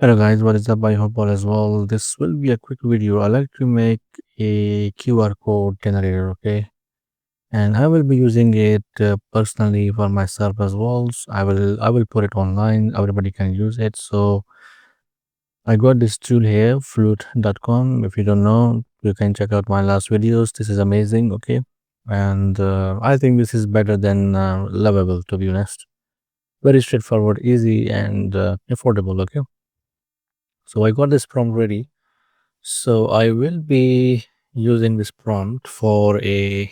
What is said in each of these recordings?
Hello guys, what is up? I hope all is well. This will be a quick video. I like to make a QR code generator, okay? And I will be using it personally for myself as well. So I will put it online. Everybody can use it. So I got this tool here, flute.com. If you don't know, you can check out my last videos. This is amazing, okay? And I think this is better than Lovable, to be honest. Very straightforward, easy, and affordable, okay? So I got this prompt ready. So I will be using this prompt for a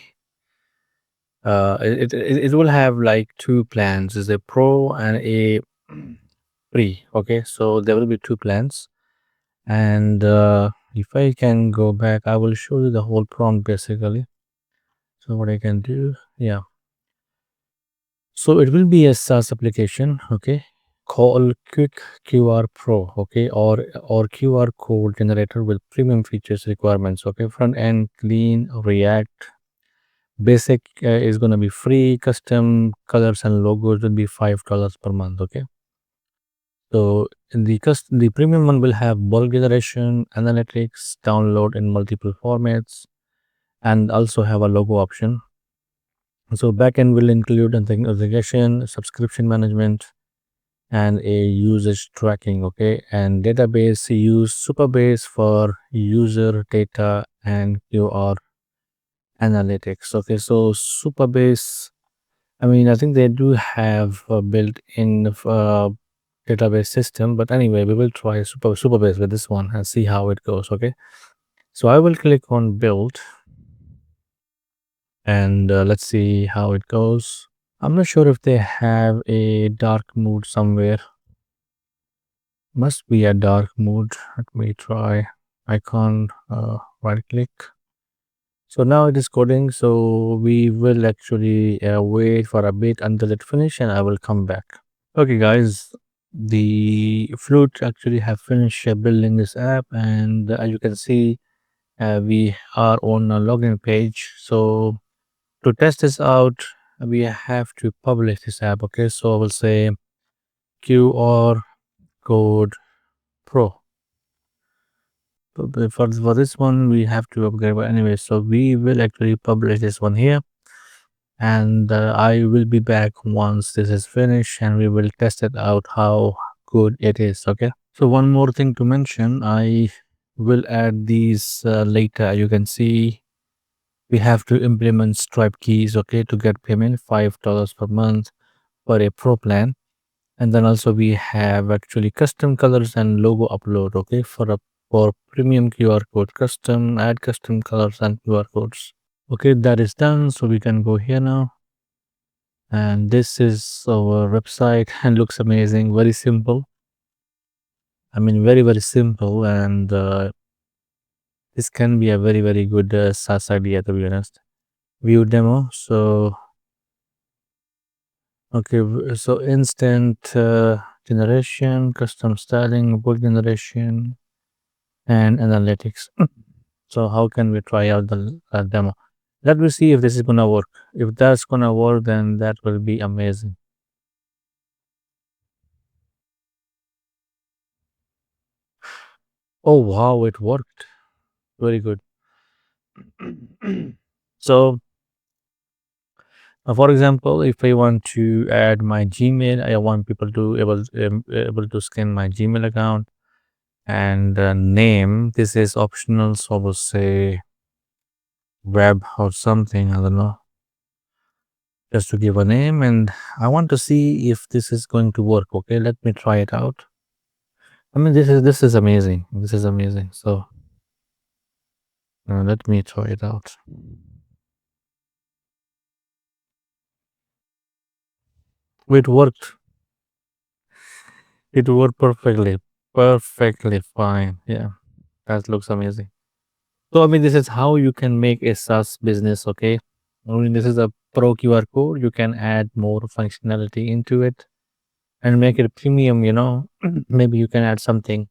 it will have like two plans, is a pro and a free. Okay, so there will be two plans, and if I can go back, I will show you the whole prompt basically. So what I can do, yeah. So it will be a SaaS application, okay, called QuickQR Pro, okay, or QR code generator with premium features requirements, okay, front end clean, React. Basic is going to be free. Custom colors and logos will be $5 per month. Okay. So the premium one will have bulk generation, analytics, download in multiple formats, and also have a logo option. So backend will include authentication, subscription management, and a usage tracking. Okay, and database use Superbase for user data and QR analytics. Okay, so Superbase, I mean, I think they do have a built-in database system, but anyway, we will try Superbase with this one and see how it goes. Okay, so I will click on build and let's see how it goes. I'm not sure if they have a dark mode somewhere. Must be a dark mode. Let me try. Icon, right click. So now it is coding. So we will actually wait for a bit until it finish, and I will come back. Okay, guys, the Flute actually have finished building this app, and as you can see, we are on a login page. So to test this out, we have to publish this app. Okay, so I will say QR code Pro. For this one, we have to upgrade. But anyway, so we will actually publish this one here, and I will be back once this is finished, and we will test it out how good it is. Okay. So one more thing to mention, I will add these later. You can see we have to implement Stripe keys, okay, to get payment $5 per month for a pro plan. And then also we have actually custom colors and logo upload, okay, for premium QR code, add custom colors and QR codes. Okay, that is done. So we can go here now. And this is our website and looks amazing, very simple. I mean, very, very simple, and this can be a very, very good SaaS idea, to be honest. View demo. So, okay, so instant generation, custom styling, book generation, and analytics. So, how can we try out the demo? Let me see if this is gonna work. If that's gonna work, then that will be amazing. Oh wow, it worked. Very good. So, for example, if I want to add my Gmail, I want people to able to scan my Gmail account, and name. This is optional, so I will say web or something. I don't know, just to give a name, and I want to see if this is going to work. Okay, let me try it out. I mean, this is amazing. This is amazing. So let me try it out. It worked. It worked perfectly. Perfectly fine. Yeah, that looks amazing. So, I mean, this is how you can make a SaaS business, okay? I mean, this is a pro QR code. You can add more functionality into it and make it premium, you know. Maybe you can add something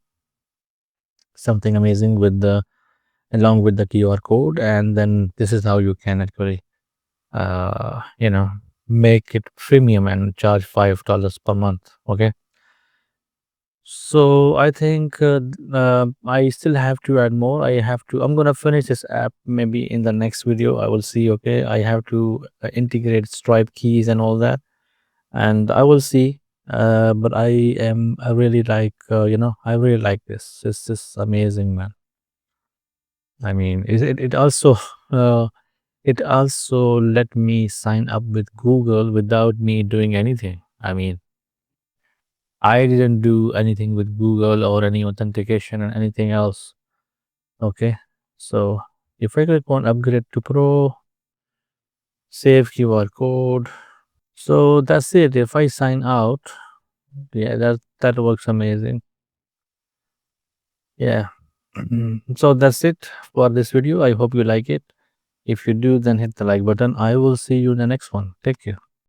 amazing with the along with the QR code, and then this is how you can actually you know, make it premium and charge $5 per month, okay? So I think I still have to add more. I'm gonna finish this app maybe in the next video. I will see. Okay, I have to integrate Stripe keys and all that, and I will see. But I really like I really like this. This is amazing, man. I mean, it also uh, it also let me sign up with Google without me doing anything. I mean, I didn't do anything with Google or any authentication and anything else. Okay. So if I click on upgrade to Pro, save QR code. So that's it. If I sign out, yeah, that works amazing. Yeah. So that's it for this video. I hope you like it. If you do, then hit the like button. I will see you in the next one. Take care.